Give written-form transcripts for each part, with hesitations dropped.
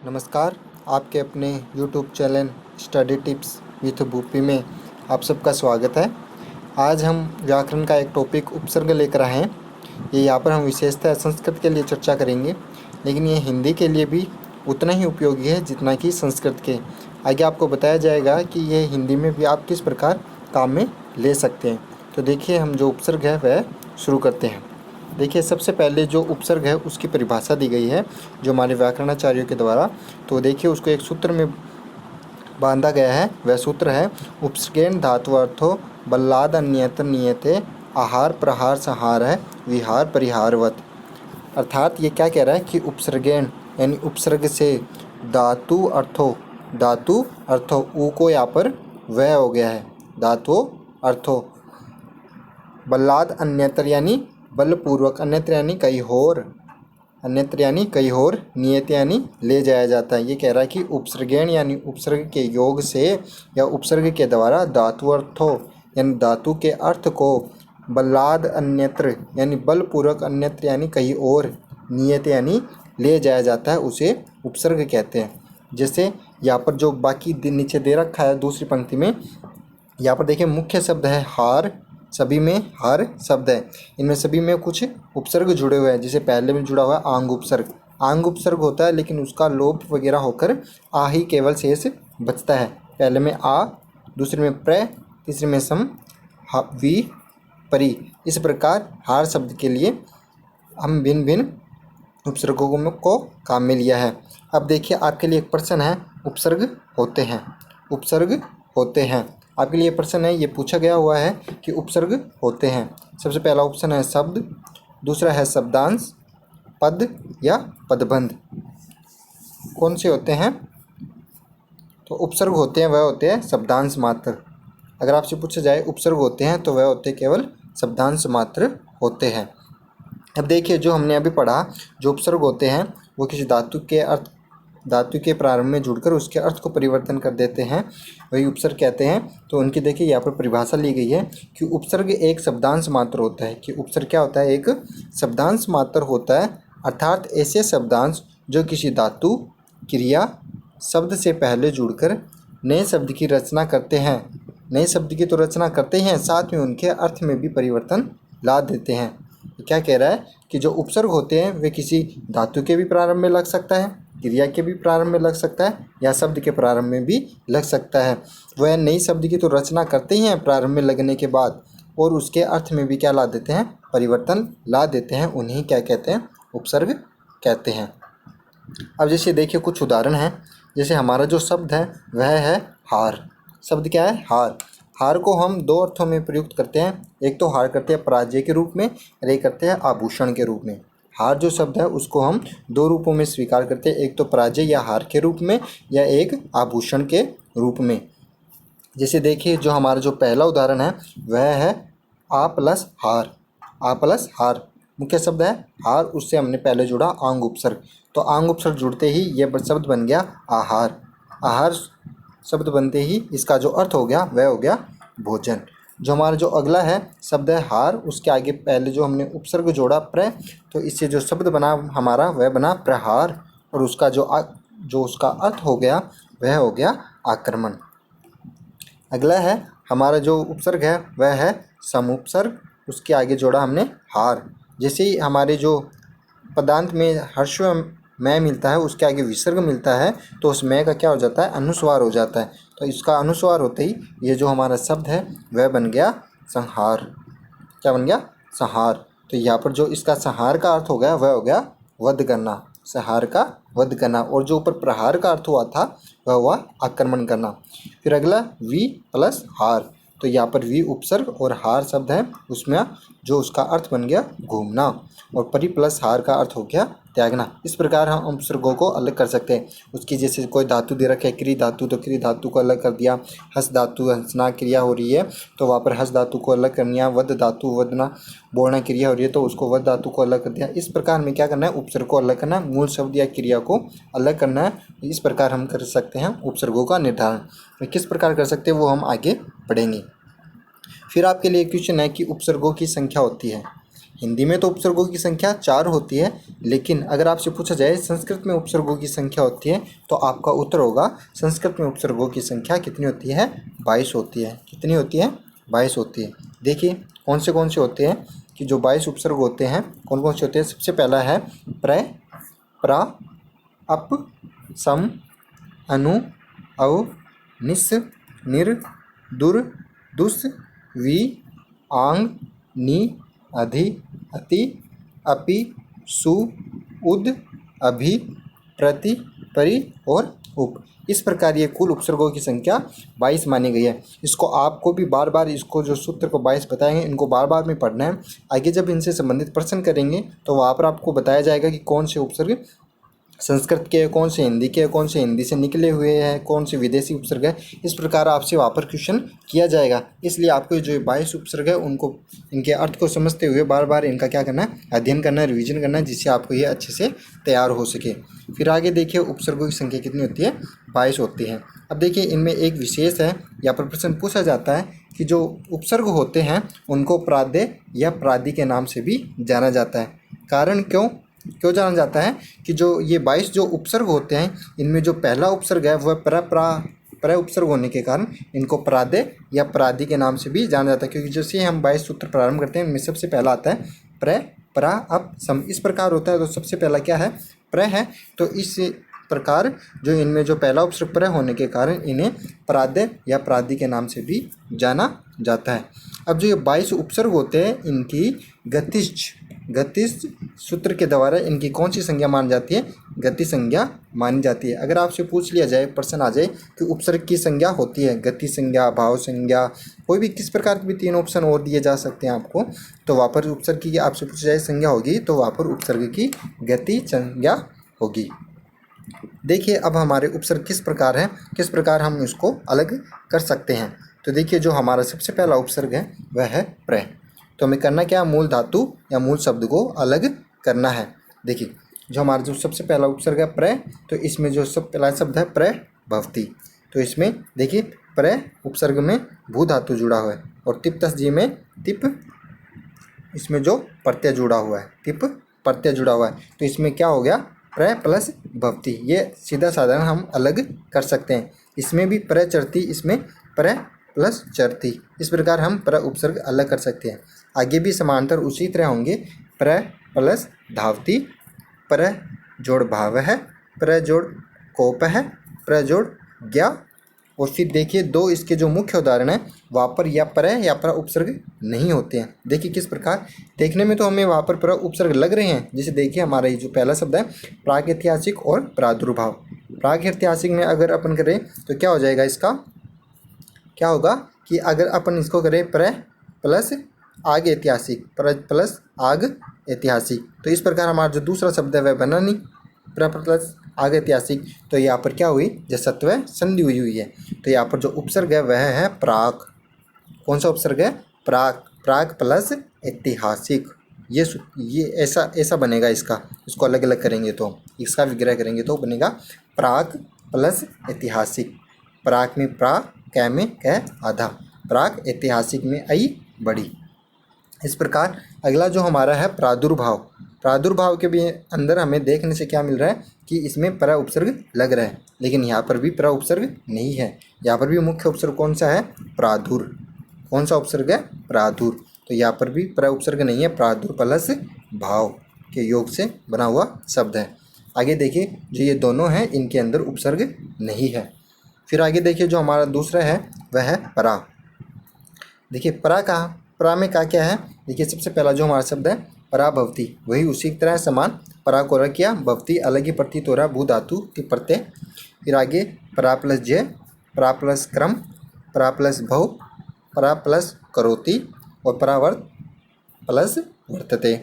नमस्कार। आपके अपने YouTube channel study tips with Bhupi में आप सबका स्वागत है। आज हम व्याकरण का एक टॉपिक उपसर्ग लेकर आए हैं। ये यहाँ पर हम विशेषतः संस्कृत के लिए चर्चा करेंगे, लेकिन ये हिंदी के लिए भी उतना ही उपयोगी है जितना कि संस्कृत के। आगे आपको बताया जाएगा कि ये हिंदी में भी आप किस प्रकार काम में ले सकते हैं। तो देखिए, हम जो उपसर्ग है वह शुरू करते हैं। देखिए, सबसे पहले जो उपसर्ग है उसकी परिभाषा दी गई है जो हमारे व्याकरणाचार्यों के द्वारा। तो देखिए, उसको एक सूत्र में बांधा गया है। वह सूत्र है उपसर्गेण धात्वर्थो बल्लाद अन्यत्र नियते आहार प्रहार संहार है विहार परिहारवत। अर्थात ये क्या कह रहा है कि उपसर्गेण यानी उपसर्ग से धातु अर्थो ऊ को यहाँ पर वह हो गया है, धातु अर्थो। बल्लाद अन्यत्र यानी बलपूर्वक, अन्यत्र यानी कहीं और, अन्यत्र यानी कहीं और, नियत यानी ले जाया जाता है। ये कह रहा है कि उपसर्गेण यानी उपसर्ग के योग से या उपसर्ग के द्वारा धातु अर्थो यानी धातु के अर्थ को, बल्लाद अन्यत्र यानी बलपूर्वक, अन्यत्र यानी कहीं और, नियत यानी ले जाया जाता है, उसे उपसर्ग कहते हैं। जैसे यहाँ पर जो बाकी नीचे दे रखा है दूसरी पंक्ति में, यहाँ पर देखिए मुख्य शब्द है हार, सभी में हार शब्द है। इनमें सभी में कुछ उपसर्ग जुड़े हुए हैं। जैसे पहले में जुड़ा हुआ है आंग उपसर्ग। आंग उपसर्ग होता है लेकिन उसका लोप वगैरह होकर आ ही केवल शेष बचता है। पहले में आ, दूसरे में प्र, तीसरे में सम, वी, परी। इस प्रकार हार शब्द के लिए हम भिन्न भिन्न उपसर्गों को काम में लिया है। अब देखिए, आपके लिए एक प्रश्न है, उपसर्ग होते हैं, उपसर्ग होते हैं। आपके लिए प्रश्न है, ये पूछा गया हुआ है कि उपसर्ग होते हैं। सबसे पहला ऑप्शन है शब्द, दूसरा है शब्दांश, पद या पदबंध। कौन से होते हैं? तो उपसर्ग होते हैं वह होते हैं शब्दांश मात्र। अगर आपसे पूछा जाए उपसर्ग होते हैं तो वह होते केवल शब्दांश मात्र होते हैं। अब देखिए, जो हमने अभी पढ़ा, जो उपसर्ग होते हैं वो किसी धातु के प्रारंभ में जुड़कर उसके अर्थ को परिवर्तन कर देते हैं, वही उपसर्ग कहते हैं। तो उनकी देखिए यहाँ पर परिभाषा ली गई है कि उपसर्ग एक शब्दांश मात्र होता है। कि उपसर्ग क्या होता है? एक शब्दांश मात्र होता है, अर्थात ऐसे शब्दांश जो किसी धातु, क्रिया, शब्द से पहले जुड़कर नए शब्द की रचना करते हैं। नए शब्द की तो रचना करते हैं, साथ में उनके अर्थ में भी परिवर्तन ला देते हैं। क्या कह रहा है कि जो उपसर्ग होते हैं वे किसी धातु के भी प्रारंभ में लग सकता है, क्रिया के भी प्रारंभ में लग सकता है, या शब्द के प्रारंभ में भी लग सकता है। वह नई शब्द की तो रचना करते ही हैं प्रारंभ में लगने के बाद, और उसके अर्थ में भी क्या ला देते हैं? परिवर्तन ला देते हैं। उन्हीं क्या कहते हैं? उपसर्ग कहते हैं। अब जैसे देखिए कुछ उदाहरण हैं। जैसे हमारा जो शब्द है वह है हार। शब्द क्या है? हार। हार को हम दो अर्थों में प्रयुक्त करते हैं। एक तो हार करते हैं पराजय के रूप में, और एक करते हैं आभूषण के रूप में। हार जो शब्द है उसको हम दो रूपों में स्वीकार करते हैं, एक तो पराजय या हार के रूप में, या एक आभूषण के रूप में। जैसे देखिए, जो हमारा जो पहला उदाहरण है वह है आ प्लस हार। आ प्लस हार मुख्य शब्द है हार, उससे हमने पहले जोड़ा आंग उपसर्ग। तो आंग उपसर्ग जुड़ते ही यह शब्द बन गया आहार। आहार शब्द बनते ही इसका जो अर्थ हो गया वह हो गया भोजन। जो हमारा जो अगला है शब्द है हार, उसके आगे पहले जो हमने उपसर्ग जोड़ा प्र, तो इससे जो शब्द बना हमारा वह बना प्रहार, और उसका जो उसका अर्थ हो गया वह हो गया आक्रमण। अगला है हमारा जो उपसर्ग है वह है समुपसर्ग, उसके आगे जोड़ा हमने हार। जैसे ही हमारे जो पदांत में हर्ष में मिलता है उसके आगे विसर्ग मिलता है, तो उस में का क्या हो जाता है? अनुस्वार हो जाता है। तो इसका अनुस्वार होते ही ये जो हमारा शब्द है वह बन गया संहार। क्या बन गया? संहार। तो यहाँ पर जो इसका संहार का अर्थ हो गया वह हो गया वध करना, संहार का वध करना। और जो ऊपर प्रहार का अर्थ हुआ था वह हुआ आक्रमण करना। फिर अगला वी प्लस हार। तो यहाँ पर वी उपसर्ग और हार शब्द है, उसमें जो उसका अर्थ बन गया घूमना, और परि प्लस हार का अर्थ हो गया त्यागना। इस प्रकार हम उपसर्गों को अलग कर सकते हैं। उसकी जैसे कोई धातु दे रखे है क्री धातु, तो क्री धातु को अलग कर दिया। हस धातु हंसना क्रिया हो रही है तो वहाँ पर हस धातु को अलग करनी है। वध धातु वदना बोलना क्रिया हो रही है तो उसको वध धातु को अलग कर दिया। इस प्रकार में क्या करना है? उपसर्ग को अलग करना है, मूल शब्द या क्रिया को अलग करना है। इस प्रकार हम कर सकते हैं उपसर्गों का निर्धारण। किस प्रकार कर सकते हैं वो हम आगे पढ़ेंगे। फिर आपके लिए क्वेश्चन है कि उपसर्गों की संख्या होती है। हिंदी में तो उपसर्गों की संख्या 4 होती है, लेकिन अगर आपसे पूछा जाए संस्कृत में उपसर्गों की संख्या होती है तो आपका उत्तर होगा संस्कृत में उपसर्गों की संख्या कितनी होती है? 22 होती है। कितनी होती है? 22 होती है। देखिए कौन से होते हैं कि जो 22 उपसर्ग होते हैं, कौन कौन से होते हैं? सबसे पहला है प्र, प्रा, अप, सम, अनु, अव, निस, निर, दुर, दुस, वि, आंग, नि, अधि, अति, अपि, सु, उद, अभि, प्रति, परि और उप। इस प्रकार ये कुल उपसर्गों की संख्या 22 मानी गई है। इसको आपको भी बार बार इसको जो सूत्र को 22 बताएंगे इनको बार बार में पढ़ना है। आगे जब इनसे संबंधित प्रश्न करेंगे तो वहाँ पर आपको बताया जाएगा कि कौन से उपसर्ग संस्कृत के, कौन से हिंदी के, कौन से हिंदी से निकले हुए हैं, कौन से विदेशी उपसर्ग है। इस प्रकार आपसे वहाँ पर क्वेश्चन किया जाएगा। इसलिए आपको जो 22 उपसर्ग है उनको, इनके अर्थ को समझते हुए बार बार इनका क्या करना है? अध्ययन करना है, रिवीजन करना है, जिससे आपको ये अच्छे से तैयार हो सके। फिर आगे देखिए उपसर्गों की संख्या कितनी होती है? 22 होती है। अब देखिए इनमें एक विशेष है, यहाँ पर प्रश्न पूछा जाता है कि जो उपसर्ग होते हैं उनको प्राद्य या प्रादि के नाम से भी जाना जाता है। कारण क्यों जाना जाता है कि जो ये 22 जो उपसर्ग होते हैं इनमें जो पहला उपसर्ग है वह प्र उपसर्ग होने के कारण इनको प्राद्य या प्रादि के नाम से भी जाना जाता है। क्योंकि जैसे हम 22 सूत्र प्रारंभ करते हैं इनमें सबसे पहला आता है प्र, प्रा, अप, सम। इस प्रकार होता है। तो सबसे पहला क्या है? प्र है। तो इस प्रकार जो इनमें जो पहला उपसर्ग प्र होने के कारण इन्हें प्राद्य या प्रादि के नाम से भी जाना जाता है। अब जो ये 22 उपसर्ग होते हैं इनकी गतिज सूत्र के द्वारा इनकी कौन सी संज्ञा मानी जाती है? गति संज्ञा मानी जाती है। अगर आपसे पूछ लिया जाए, प्रश्न आ जाए कि उपसर्ग की संज्ञा होती है गति संज्ञा, भाव संज्ञा, कोई भी किस प्रकार के भी 3 ऑप्शन और दिए जा सकते हैं आपको, तो वहाँ पर उपसर्ग की आपसे पूछा जाए संज्ञा होगी तो वहाँ पर उपसर्ग की गति संज्ञा होगी। देखिए अब हमारे उपसर्ग किस प्रकार है, किस प्रकार हम इसको अलग कर सकते हैं। तो देखिए जो हमारा सबसे पहला उपसर्ग है वह है प्र। तो हमें करना क्या? मूल धातु या मूल शब्द को अलग करना है। देखिए जो हमारा जो सबसे पहला उपसर्ग है प्र, तो इसमें जो सब पहला शब्द है प्रभवती। तो इसमें देखिए प्र उपसर्ग में भू धातु जुड़ा हुआ है और तिप तस जी में तिप, इसमें जो प्रत्यय जुड़ा हुआ है, तिप प्रत्यय जुड़ा हुआ है। तो इसमें क्या हो गया? प्र प्लस भवती। ये सीधा साधारण हम अलग कर सकते हैं। इसमें भी प्र चरती, इसमें प्र प्लस चरती। इस प्रकार हम प्र उपसर्ग अलग कर सकते हैं। आगे भी समांतर उसी तरह होंगे। प्र प्लस धावती, प्र जोड़ भाव है, प्र जोड़ कोप है, प्र जोड़ ज्ञा। और फिर देखिए दो इसके जो मुख्य उदाहरण है वहाँ पर या प्र उपसर्ग नहीं होते हैं। देखिए किस प्रकार, देखने में तो हमें वहाँ पर प्र उपसर्ग लग रहे हैं। जैसे देखिए हमारा ये जो पहला शब्द है प्रागैतिहासिक और प्रादुर्भाव। प्रागैतिहासिक में अगर अपन करें तो क्या हो जाएगा? इसका क्या होगा कि अगर अपन इसको करें प्र प्लस आग ऐतिहासिक, प्र प्लस आग ऐतिहासिक, तो इस प्रकार हमारा जो दूसरा शब्द है वह बना नहीं, प्र प्लस आग ऐतिहासिक। तो यहाँ पर क्या हुई? जसत्व संधि हुई है। तो यहाँ पर जो उपसर्ग है वह है प्राक। कौन सा उपसर्ग है? प्राक। प्राक प्लस ऐतिहासिक। ये ऐसा बनेगा। इसको अलग अलग करेंगे तो, इसका विग्रह करेंगे तो बनेगा प्राक प्लस ऐतिहासिक। प्राक में प्रा, कै में कै आधा, प्राक ऐतिहासिक में आई बड़ी। इस प्रकार अगला जो हमारा है प्रादुर्भाव। प्रादुर्भाव के भी अंदर हमें देखने से क्या मिल रहा है कि इसमें प्र उपसर्ग लग रहा है, लेकिन यहाँ पर भी प्र उपसर्ग नहीं है। यहाँ पर भी मुख्य उपसर्ग कौन सा है? प्रादुर। कौन सा उपसर्ग है? प्रादुर। तो यहाँ पर भी प्र उपसर्ग नहीं है, प्रादुर प्लस भाव के योग से बना हुआ शब्द है। आगे देखिए जो ये दोनों हैं इनके अंदर उपसर्ग नहीं है। फिर आगे देखिए जो हमारा दूसरा है वह है परा। देखिए परा में क्या है? देखिए सबसे पहला जो हमारा शब्द है पराभवती, वही उसी तरह समान परा को रख किया, भवती अलग ही प्रतीत हो रहा, भू धातु ति प्रत्यय। फिर आगे परा प्लस जय, परा प्लस क्रम, परा प्लस भव, परा प्लस करोति और परावर्त प्लस वर्तते।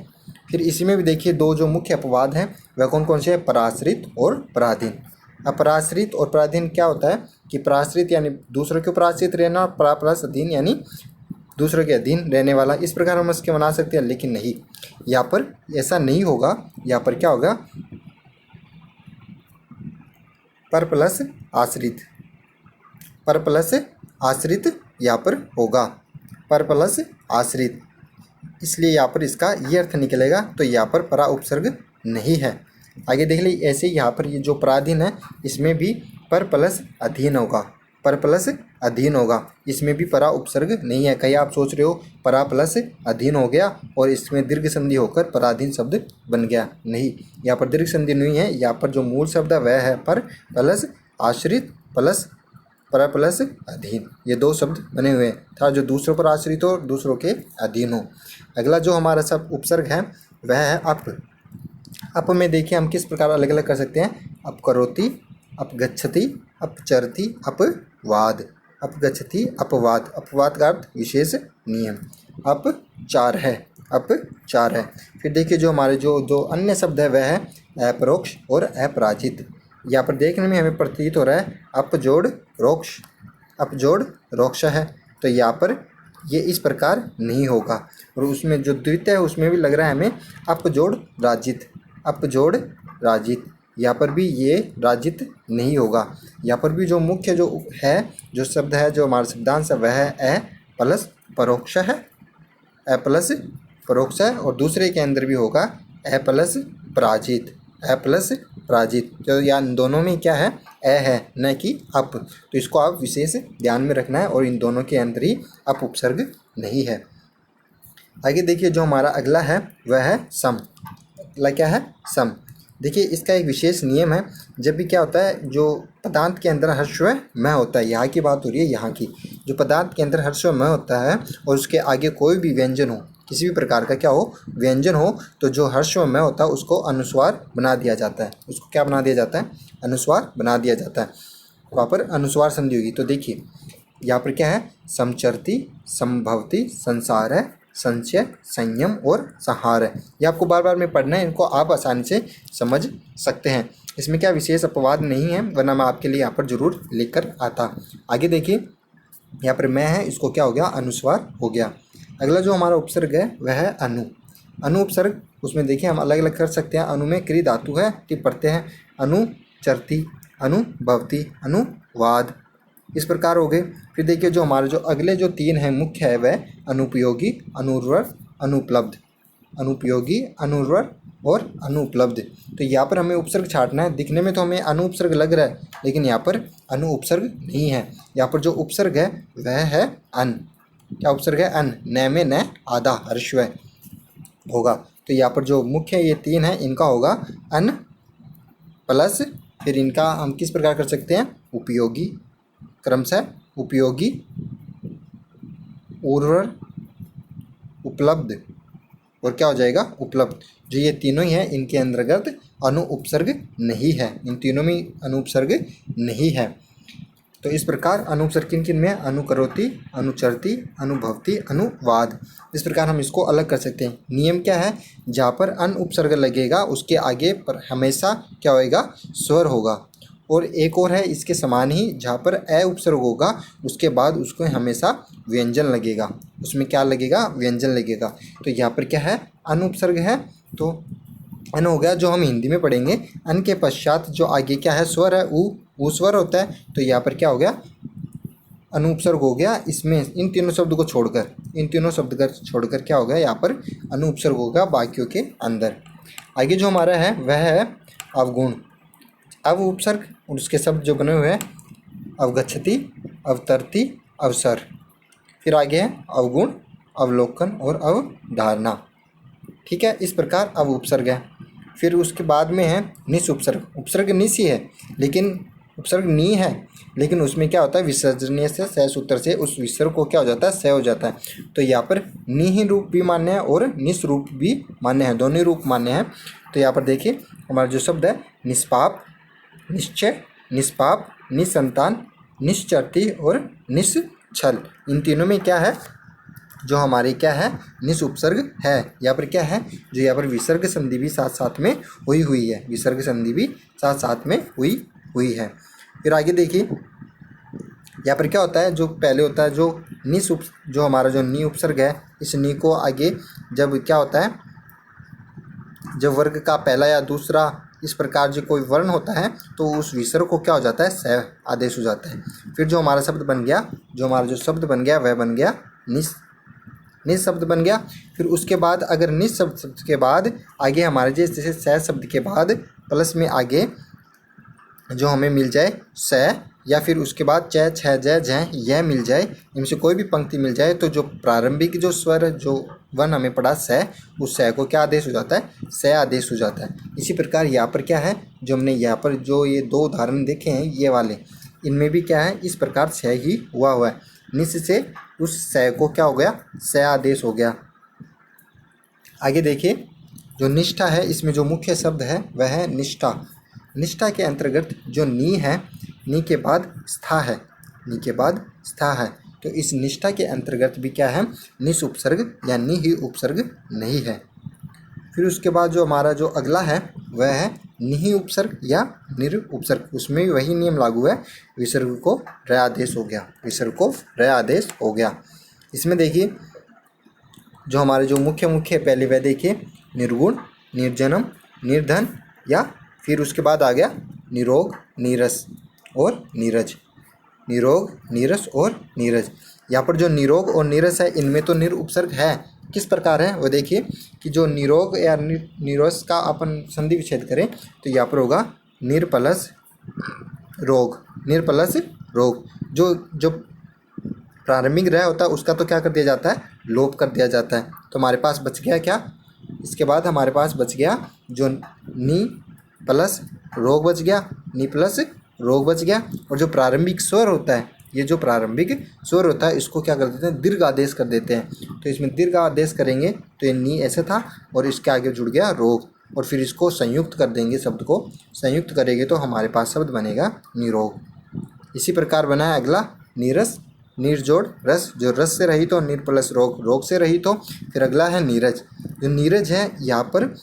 फिर इसी में भी देखिए दो जो मुख्य अपवाद हैं वह कौन कौन से हैं? पराश्रित और पराधीन। अब पराश्रित और पराधीन क्या होता है कि पराश्रित यानी दूसरों के ऊपर आश्रित रहना, परा प्लस अधीन यानी दूसरों के अधीन रहने वाला। इस प्रकार हम इसके बना सकते हैं, लेकिन नहीं, यहाँ पर ऐसा नहीं होगा। यहाँ पर क्या होगा? पर प्लस आश्रित, पर प्लस आश्रित यहाँ पर होगा, पर प्लस आश्रित। इसलिए यहाँ पर इसका ये अर्थ निकलेगा। तो यहाँ पर परा उपसर्ग नहीं है। आगे देख लीजिए, ऐसे ही यहाँ पर ये जो पराधीन है इसमें भी पर प्लस अधीन होगा, पर प्लस अधीन होगा, इसमें भी परा उपसर्ग नहीं है। कहीं आप सोच रहे हो परा प्लस अधीन हो गया और इसमें दीर्घ संधि होकर पराधीन शब्द बन गया, नहीं, यहाँ पर दीर्घ संधि नहीं है। यहाँ पर जो मूल शब्द है वह है पर प्लस आश्रित प्लस पर प्लस अधीन, ये दो शब्द बने हुए हैं, था जो दूसरों पर आश्रित हो और दूसरों के अधीन हो। अगला जो हमारा सब उपसर्ग है वह है अप। अप में देखिए हम किस प्रकार अलग अलग कर सकते हैं। अप करोति, अप गच्छति, अप चरति, अपवाद, अप गच्छति, अपवाद, अपवाद का अर्थ विशेष नियम, अप चार है, अप चार है। फिर देखिए जो हमारे जो दो अन्य शब्द है वह है अपरोक्ष और अपराजित। यहाँ पर देखने में हमें प्रतीत हो रहा है अप जोड़ रोक्ष, अप जोड़ रोक्ष है, तो यहाँ पर ये इस प्रकार नहीं होगा। और उसमें जो द्वितीय है उसमें भी लग रहा है हमें अप जोड़ राजित, अप जोड़ राजित, यहाँ पर भी ये राजित नहीं होगा। यहाँ पर भी जो मुख्य जो है जो शब्द है जो हमारा शब्दांश है वह है अ प्लस परोक्ष है, अ प्लस परोक्ष है, और दूसरे के अंदर भी होगा अ प्लस पराजित, अ प्लस पराजित। तो यहाँ दोनों में क्या है, अ है न कि अप, तो इसको आप विशेष ध्यान में रखना है और इन दोनों के अंदर ही अप उपसर्ग नहीं है। आगे देखिए जो हमारा अगला है वह है सम। अगला क्या है, सम। देखिए इसका एक विशेष नियम है, जब भी क्या होता है जो पदांत के अंदर हर्षव म होता है, यहाँ की बात हो रही है, यहाँ की जो पदांत के अंदर हर्षव म होता है और उसके आगे कोई भी व्यंजन हो, किसी भी प्रकार का क्या हो व्यंजन हो, तो जो हर्षव म होता है उसको अनुस्वार बना दिया जाता है। उसको क्या बना दिया जाता है, अनुस्वार बना दिया जाता है, वहाँ पर अनुस्वार संधि होगी। तो देखिए यहाँ पर क्या है, समचरती, संभवती, संसार है, संचय, संयम और संहार है। ये आपको बार बार में पढ़ना है, इनको आप आसानी से समझ सकते हैं। इसमें क्या विशेष अपवाद नहीं है, वरना मैं आपके लिए यहाँ पर जरूर लिख कर आता। आगे देखिए यहाँ पर मैं है, इसको क्या हो गया, अनुस्वार हो गया। अगला जो हमारा उपसर्ग है वह है अनु। अनु उपसर्ग, उसमें देखिए हम अलग अलग कर सकते हैं। अनु में क्री धातु है, टिप पढ़ते हैं, अनु चरती, अनुभवती, अनुवाद, इस प्रकार हो गए। फिर देखिए जो हमारे जो अगले जो तीन हैं मुख्य है वह अनुपयोगी, अनुर्वर, अनुपलब्ध, अनुपयोगी, अनुर्वर और अनुपलब्ध। तो यहाँ पर हमें उपसर्ग छाटना है। दिखने में तो हमें अनु उपसर्ग लग रहा है, लेकिन यहाँ पर अनु उपसर्ग नहीं है। यहाँ पर जो उपसर्ग है वह है अन। क्या उपसर्ग है, अन, न में न आधा हर्षव होगा। तो यहाँ पर जो मुख्य ये तीन है इनका होगा अन प्लस, फिर इनका हम किस प्रकार कर सकते हैं, उपयोगी, क्रमशः उपयोगी, उर्वर, उपलब्ध और क्या हो जाएगा, उपलब्ध। जो ये तीनों ही हैं इनके अंतर्गत अनु उपसर्ग नहीं है, इन तीनों में अनु उपसर्ग नहीं है। तो इस प्रकार अनु उपसर्ग किन किन में, अनुकरोति, अनुचरती, अनुभवती, अनुवाद, इस प्रकार हम इसको अलग कर सकते हैं। नियम क्या है, जहाँ पर अन उपसर्ग लगेगा उसके आगे पर हमेशा क्या होएगा, स्वर होगा। और एक और है इसके समान ही, जहाँ पर अ उपसर्ग होगा उसके बाद उसको हमेशा व्यंजन लगेगा, उसमें क्या लगेगा, व्यंजन लगेगा। तो यहाँ पर क्या है, अन उपसर्ग है, तो अन हो गया। जो हम हिंदी में पढ़ेंगे, अन के पश्चात जो आगे क्या है, स्वर है, ऊ स्वर होता है। तो यहाँ पर क्या हो गया, अनुपसर्ग हो गया। इसमें इन तीनों शब्द को छोड़कर, इन तीनों शब्द को छोड़कर क्या हो गया, यहाँ पर अनुपसर्ग होगा बाकियों के अंदर। आगे जो हमारा है वह है अवगुण। अव उपसर्ग और उसके शब्द जो बने हुए हैं, अवगच्छति, अवतरती, अवसर। फिर आगे है अवगुण, अवलोकन और अवधारणा। ठीक है, इस प्रकार अव उपसर्ग है। फिर उसके बाद में है निस उपसर्ग। उपसर्ग निस ही है, लेकिन उपसर्ग नी है, लेकिन उसमें क्या होता है, विसर्जनीय से सह सूत्र से उस विसर्ग को क्या हो जाता है, सह हो जाता है। तो यहाँ पर नी ही रूप भी मान्य है और निस रूप भी मान्य है, दोनों ही रूप मान्य है। तो यहाँ पर देखिए हमारा जो शब्द है, निष्पाप, निश्चय, निष्पाप, निसंतान, निश्चरती और निश्छल, इन तीनों में क्या है, जो हमारी क्या है, निस उपसर्ग है। यहाँ पर क्या है, जो यहाँ पर विसर्ग संधि भी साथ साथ में हुई है, विसर्ग संधि भी साथ साथ में हुई है। फिर आगे देखिए यहाँ पर क्या होता है, जो पहले होता है जो निस जो हमारा जो नी उपसर्ग है, इस नी को आगे जब क्या होता है, जब वर्ग का पहला या दूसरा इस प्रकार जो कोई वर्ण होता है तो उस विसर्ग को क्या हो जाता है, सह आदेश हो जाता है। फिर जो हमारा शब्द बन गया, जो हमारा जो शब्द बन गया वह बन गया निज शब्द बन गया। फिर उसके बाद अगर निज शब्द के बाद आगे हमारे जैसे स शब्द के बाद प्लस में आगे जो हमें मिल जाए स, या फिर उसके बाद च, छ, ज, झ यह मिल जाए, इनमें से कोई भी पंक्ति मिल जाए, तो जो प्रारंभिक जो स्वर जो वन हमें पढ़ा स, उस स को क्या आदेश हो जाता है, स आदेश हो जाता है। इसी प्रकार यहाँ पर क्या है, जो हमने यहाँ पर जो ये दो उदाहरण देखे हैं ये वाले, इनमें भी क्या है, इस प्रकार स ही हुआ है। निस से उस स को क्या हो गया, स आदेश हो गया। आगे देखिए, जो निष्ठा है, इसमें जो मुख्य शब्द है वह है निष्ठा। निष्ठा के अंतर्गत जो नी है, नी के बाद स्था है, नी के बाद स्था है, तो इस निष्ठा के अंतर्गत भी क्या है, निस उपसर्ग या नि ही उपसर्ग नहीं है। फिर उसके बाद जो हमारा जो अगला है वह है निहि उपसर्ग या निर उपसर्ग। उसमें भी वही नियम लागू है, विसर्ग को र आदेश हो गया, विसर्ग को र आदेश हो गया। इसमें देखिए जो हमारे जो मुख्य पहले वह देखिए, निर्गुण, निर्जनम, निर्धन, या फिर उसके बाद आ गया निरोग, नीरस और नीरज। निरोग, नीरस और नीरज। यहाँ पर जो निरोग और नीरस है, इनमें तो निर उपसर्ग है। किस प्रकार है वो देखिए कि जो निरोग या नीरस का अपन संधि विच्छेद करें तो यहाँ पर होगा निर प्लस रोग, निर प्लस रोग। जो प्रारंभिक रह होता है उसका तो क्या कर दिया जाता है, लोप कर दिया जाता है। तो हमारे पास बच गया क्या, इसके बाद हमारे पास बच गया जो नी प्लस रोग बच गया, नी प्लस रोग बच गया। और जो प्रारंभिक स्वर होता है, ये जो प्रारंभिक स्वर होता है इसको क्या कर देते हैं, दीर्घ आदेश कर देते हैं। तो इसमें दीर्घ आदेश करेंगे तो ये नी ऐसे था और इसके आगे जुड़ गया रोग, और फिर इसको संयुक्त कर देंगे, शब्द को संयुक्त करेंगे तो हमारे पास शब्द बनेगा निरोग। इसी प्रकार बना है अगला नीरस, नीर जोड़ रस, जो रस से रहित हो, नीर प्लस रोग, रोग से रहित हो। फिर अगला है नीरज। जो नीरज है यहाँ पर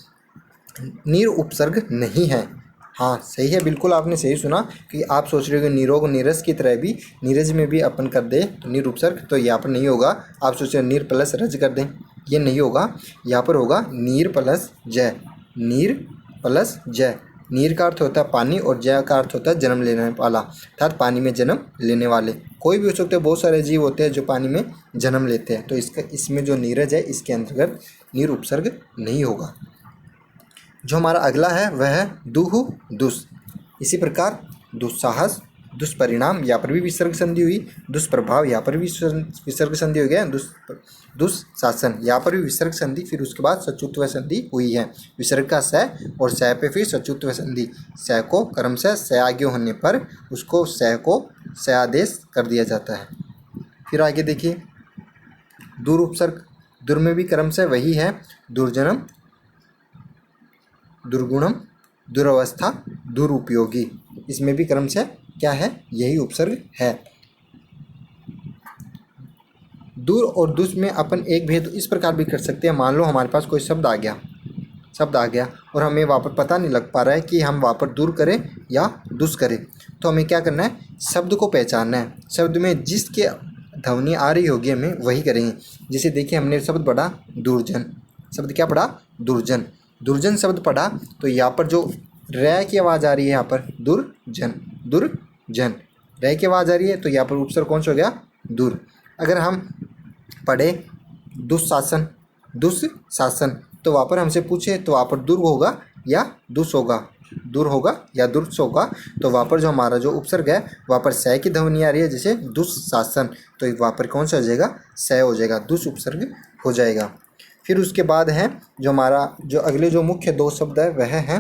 नीर उपसर्ग नहीं है। हाँ सही है, बिल्कुल आपने सही सुना कि आप सोच रहे हो कि निरोग नीरस की तरह भी नीरज में भी अपन कर दे तो नीर उपसर्ग, तो यहाँ पर नहीं होगा। आप सोच रहे हो नीर प्लस रज कर दें, ये नहीं होगा। यहाँ पर होगा नीर प्लस जय, नीर प्लस जय। नीर का अर्थ होता है पानी और जय का अर्थ होता है जन्म लेने वाला, अर्थात पानी में जन्म लेने वाले। कोई भी हो सकते हैं, बहुत सारे जीव होते हैं जो पानी में जन्म लेते हैं। तो इसमें जो नीरज है इसके अंतर्गत नीर उपसर्ग नहीं होगा। जो हमारा अगला है वह है दुहु दुस। इसी प्रकार दुस्साहस, दुष्परिणाम, यहाँ पर भी विसर्ग संधि हुई। दुष्प्रभाव, यहाँ पर भी विसर्ग संधि हो गया। दुस्शासन, यहाँ पर भी विसर्ग संधि, फिर उसके बाद सचुत्व संधि हुई है। विसर्ग का स और स पे फिर सचुत्व संधि। स को क्रम से स आगे होने पर उसको स को स आदेश कर दिया जाता है। फिर आगे देखिए दूर उपसर्ग। दूर में भी क्रम से वही है, दुर्जनम, दुर्गुणम, दुरवस्था, दुरुपयोगी। इसमें भी क्रम से क्या है, यही उपसर्ग है। दूर और दुस में अपन एक भेद इस प्रकार भी कर सकते हैं। मान लो हमारे पास कोई शब्द आ गया और हमें वहाँ पर पता नहीं लग पा रहा है कि हम वहाँ पर दूर करें या दुस करें, तो हमें क्या करना है, शब्द को पहचानना है। शब्द में जिसके ध्वनि आ रही होगी हमें वही करेंगे। जैसे देखिए हमने शब्द पढ़ा दुर्जन, शब्द क्या पढ़ा, दुर्जन। दुर्जन शब्द पढ़ा तो यहाँ पर जो रै की आवाज़ आ रही है, यहाँ पर दुर्जन, दुर्जन रै की आवाज़ आ रही है, तो यहाँ पर उपसर्ग कौन सा हो गया, दूर। अगर हम पढ़े दुशासन, दुशासन, तो वहाँ पर हमसे पूछे तो वहाँ पर दुर्ग होगा या दुस होगा, दूर होगा या दुर्स होगा, तो वहाँ पर जो हमारा जो उपसर्ग है वहाँ पर स की ध्वनि आ रही है, जैसे दुशासन, तो वहाँ पर कौन सा हो जाएगा, स हो जाएगा, दुस उपसर्ग हो जाएगा। फिर उसके बाद है जो हमारा जो अगले जो मुख्य दो शब्द है वह है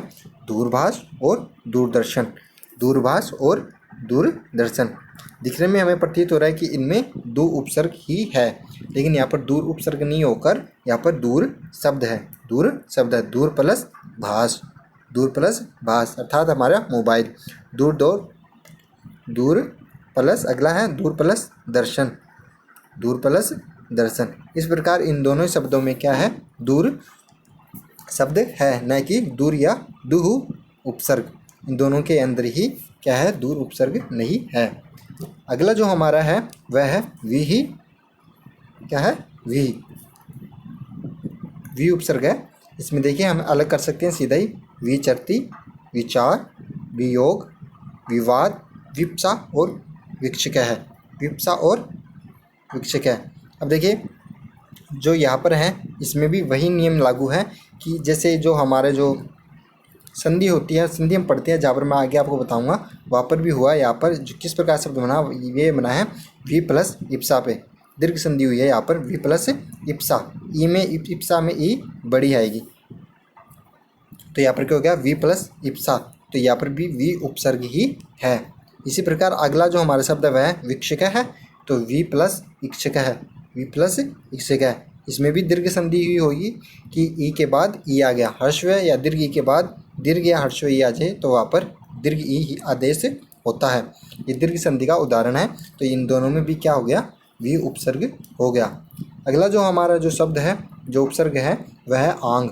दूरभाष और दूरदर्शन। दूरभाष और दूरदर्शन दिखने में हमें प्रतीत हो रहा है कि इनमें दो उपसर्ग ही है, लेकिन यहाँ पर दूर उपसर्ग नहीं होकर यहाँ पर दूर शब्द है, दूर शब्द है, दूर प्लस भाष, दूर प्लस भाष अर्थात हमारा मोबाइल। दूर प्लस अगला है दूर प्लस दर्शन, दूर प्लस दर्शन। इस प्रकार इन दोनों शब्दों में क्या है, दूर शब्द है, न कि दूर या दुहु उपसर्ग। इन दोनों के अंदर ही क्या है, दूर उपसर्ग नहीं है। अगला जो हमारा है वह है विहि, क्या है, विहि, वि उपसर्ग है। इसमें देखिए हम अलग कर सकते हैं सीधा ही, विचरती, विचार, वियोग, विवाद, विप्सा और विक्षक है, विप्सा और विक्षक है। अब देखिए जो यहाँ पर है इसमें भी वही नियम लागू है कि जैसे जो हमारे जो संधि होती है, संधि हम पढ़ते हैं जहाँ पर मैं आगे आपको बताऊंगा, वहाँ पर भी हुआ। यहाँ पर जो किस प्रकार शब्द बना, ये बना है वी प्लस इप्सा पे, दीर्घ संधि हुई है यहाँ पर वी प्लस इप्सा। ई में इप्सा में ई बड़ी आएगी, तो यहाँ पर क्या हो गया वी प्लस इप्सा, तो यहाँ पर भी वी उपसर्ग ही है। इसी प्रकार अगला जो हमारा शब्द है वह विक्षिक है, तो वी प्लस इक्षक है, वी प्लस इक्षक है। इसमें भी दीर्घ संधि हुई होगी कि ई के बाद ई आ गया, ह्रस्व या दीर्घ ई के बाद दीर्घ या ह्रस्व ई आ जाए तो वहाँ पर दीर्घ ई ही आदेश होता है। ये दीर्घ संधि का उदाहरण है, तो इन दोनों में भी क्या हो गया वी उपसर्ग हो गया। अगला जो हमारा जो शब्द है जो उपसर्ग है वह है आंग,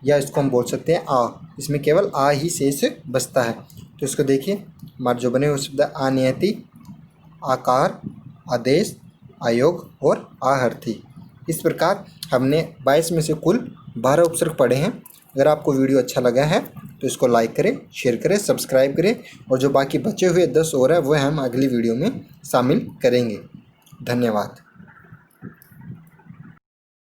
या इसको हम बोल सकते हैं आ। इसमें केवल आ ही शेष बचता है, तो इसको देखिए हमारे जो बने हुए शब्द अनियति, आकार, आदेश, आयोग और आहर्थी। इस प्रकार हमने 22 में से कुल 12 उपसर्ग पढ़े हैं। अगर आपको वीडियो अच्छा लगा है तो इसको लाइक करें, शेयर करें, सब्सक्राइब करें, और जो बाकी बचे हुए 10 और है वह हम अगली वीडियो में शामिल करेंगे। धन्यवाद।